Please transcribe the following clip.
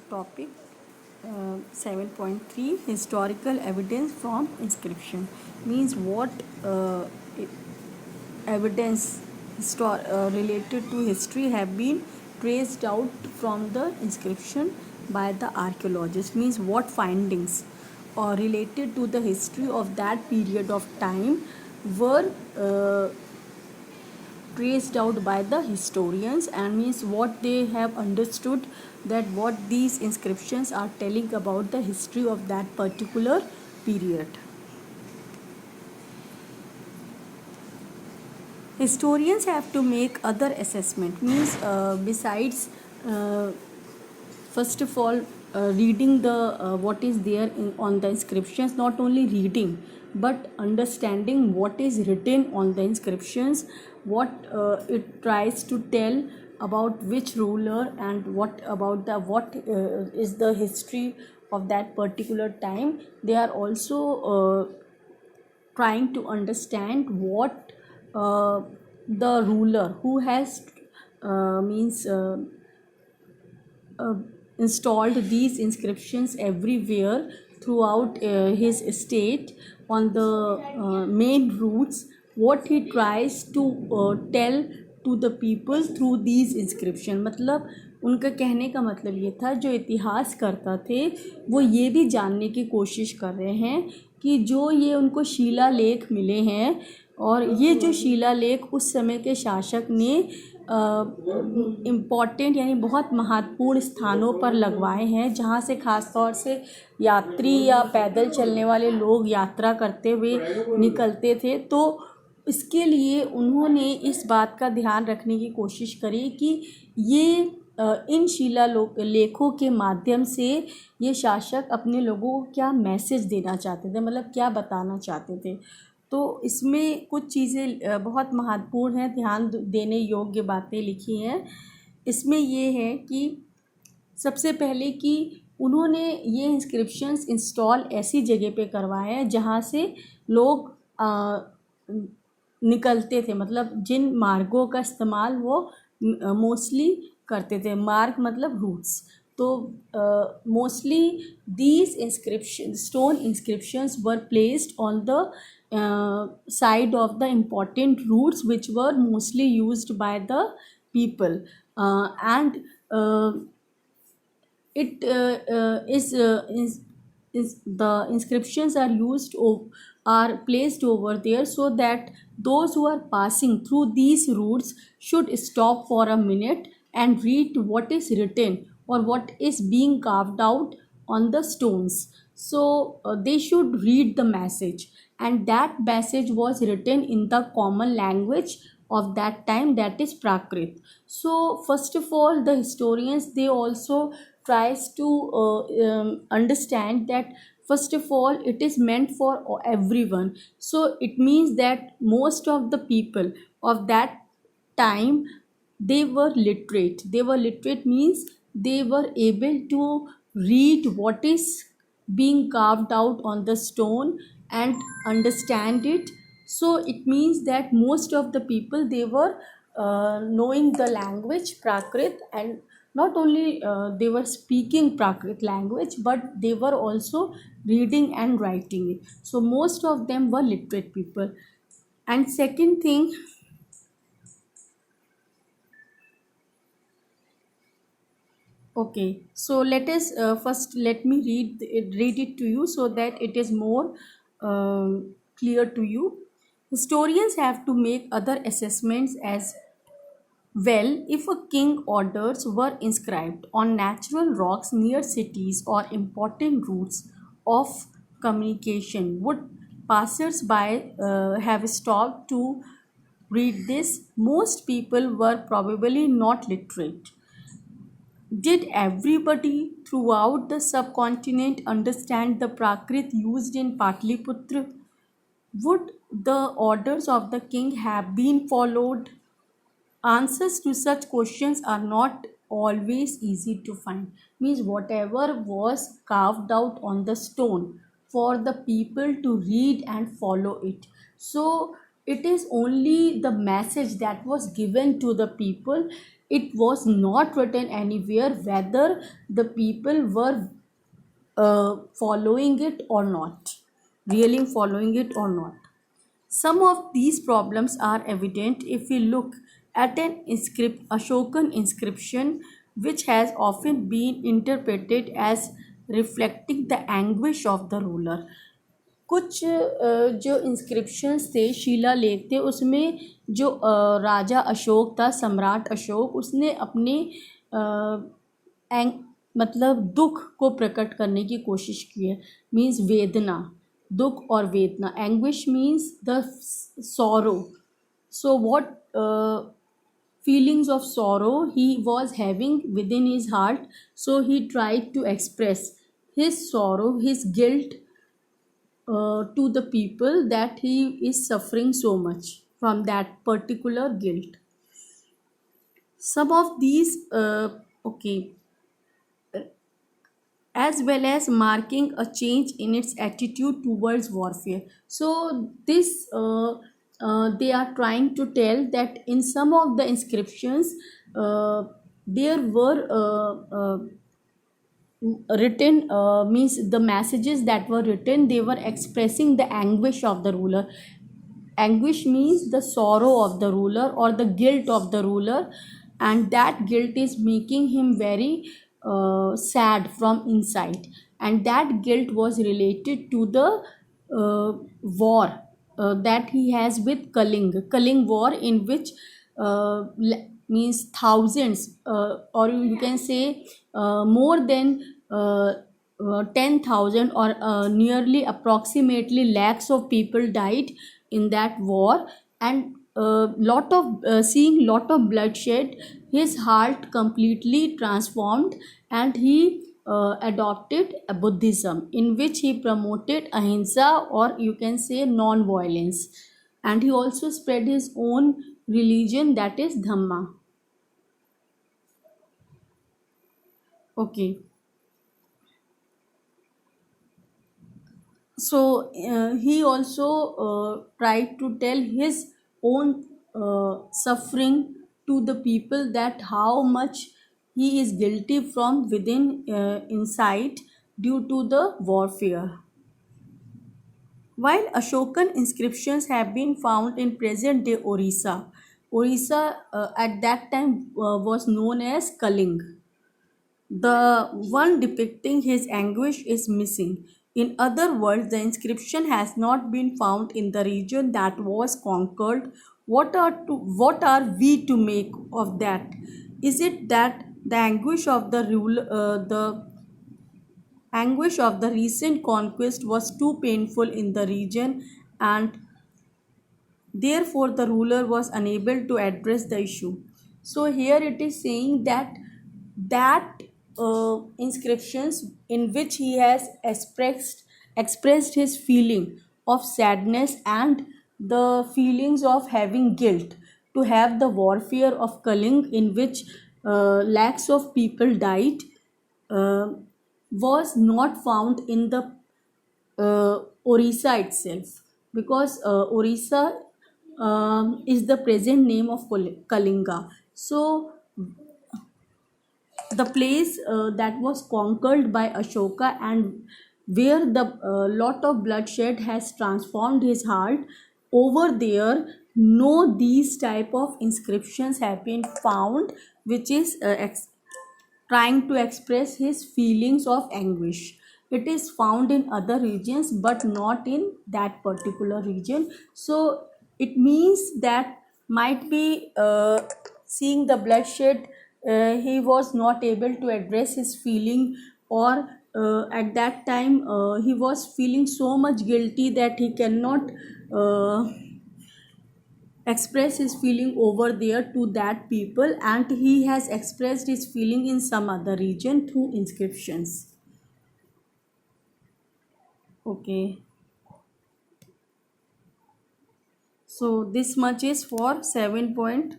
topic 7.3 historical evidence from inscription means what evidence related to history have been traced out from the inscription by the archaeologists, means what findings or related to the history of that period of time were traced out by the historians, and means what they have understood, that what these inscriptions are telling about the history of that particular period. Historians have to make other assessment, means besides first of all reading the what is there on the inscriptions, not only reading but understanding what is written on the inscriptions, what it tries to tell about which ruler, and what about the what is the history of that particular time. They are also trying to understand what the ruler who has means installed these inscriptions everywhere throughout his estate on the main routes, what he tries to tell to the people through these inscription. मतलब उनका कहने का मतलब ये था, जो इतिहास करता थे वो ये भी जानने की कोशिश कर रहे हैं कि जो ये उनको शिलालेख मिले हैं, और ये जो शिलालेख उस समय के शासक ने इम्पॉर्टेंट यानी बहुत महत्वपूर्ण स्थानों पर लगवाए हैं, जहाँ से ख़ास तौर से यात्री या पैदल चलने वाले लोग यात्रा करते हुए निकलते थे। तो इसके लिए उन्होंने इस बात का ध्यान रखने की कोशिश करी कि ये इन शिलालेखों के माध्यम से ये शासक अपने लोगों को क्या मैसेज देना चाहते थे, मतलब क्या बताना चाहते थे। तो इसमें कुछ चीज़ें बहुत महत्वपूर्ण हैं, ध्यान देने योग्य बातें लिखी हैं। इसमें ये है कि सबसे पहले कि उन्होंने ये इंस्क्रिप्शंस इंस्टॉल ऐसी जगह पे करवाए हैं जहाँ से लोग निकलते थे, मतलब जिन मार्गों का इस्तेमाल वो मोस्टली करते थे। मार्ग मतलब रूट्स। तो mostly these inscription stone inscriptions were placed on the side of the important routes which were mostly used by the people, and it is the inscriptions are are placed over there so that those who are passing through these routes should stop for a minute and read what is written or what is being carved out on the stones. So they should read the message, and that message was written in the common language of that time, that is Prakrit. So first of all, the historians, they also tries to understand that first of all it is meant for everyone. So it means that most of the people of that time, they were literate. They were literate means they were able to read what is being carved out on the stone and understand it. So it means that most of the people, they were knowing the language Prakrit, and not only they were speaking Prakrit language, but they were also reading and writing it. So most of them were literate people. And second thing, okay, so let us first let me read it to you so that it is more clear to you. Historians have to make other assessments as well. If a king orders were inscribed on natural rocks near cities or important routes of communication, would passers-by have stopped to read this? Most people were probably not literate. Did everybody throughout the subcontinent understand the Prakrit used in Patliputra? Would the orders of the king have been followed? Answers to such questions are not always easy to find. Means whatever was carved out on the stone for the people to read and follow it. So it is only the message that was given to the people it was not written anywhere whether the people were following it or not, really following it or not. Some of these problems are evident if we look at an Ashokan inscription, which has often been interpreted as reflecting the anguish of the ruler. कुछ जो inscriptions थे, शिलालेख थे, उसमें जो राजा अशोक था, सम्राट अशोक, उसने अपने मतलब दुख को प्रकट करने की कोशिश की है, मीन्स वेदना, दुख और वेदना. Anguish means the sorrow. So what feelings of sorrow he was having within his heart, so he tried to express his sorrow, his guilt to the people, that he is suffering so much from that particular guilt. Some of these okay, as well as marking a change in its attitude towards warfare. So this they are trying to tell that in some of the inscriptions there were written, means the messages that were written, they were expressing the anguish of the ruler. Anguish means the sorrow of the ruler or the guilt of the ruler, and that guilt is making him very sad from inside, and that guilt was related to the war that he has with Kaling war, in which means thousands, or you can say more than 10,000 or nearly approximately lakhs of people died in that war, and lot of seeing lot of bloodshed, his heart completely transformed, and he adopted Buddhism, in which he promoted ahimsa, or you can say non-violence, and he also spread his own religion, that is Dhamma. Okay. So he also tried to tell his own suffering to the people, that how much he is guilty from within inside due to the warfare. While Ashokan inscriptions have been found in present day Orissa, Orissa at that time was known as Kaling. The one depicting his anguish is missing. In other words, the inscription has not been found in the region that was conquered. What are we to make of that? Is it that the anguish of the recent conquest was too painful in the region, and therefore the ruler was unable to address the issue? So here it is saying that inscriptions in which he has expressed his feeling of sadness and the feelings of having guilt to have the warfare of Kaling, in which lakhs of people died, uh, was not found in the Orissa itself, because Orissa is the present name of Kalinga. So the place that was conquered by Ashoka, and where the lot of bloodshed has transformed his heart, over there no these type of inscriptions have been found, which is trying to express his feelings of anguish. It is found in other regions but not in that particular region. So it means that might be seeing the bloodshed, he was not able to address his feeling, or at that time he was feeling so much guilty that he cannot express his feeling over there to that people, and he has expressed his feeling in some other region through inscriptions. Okay, so this much is for 7.2.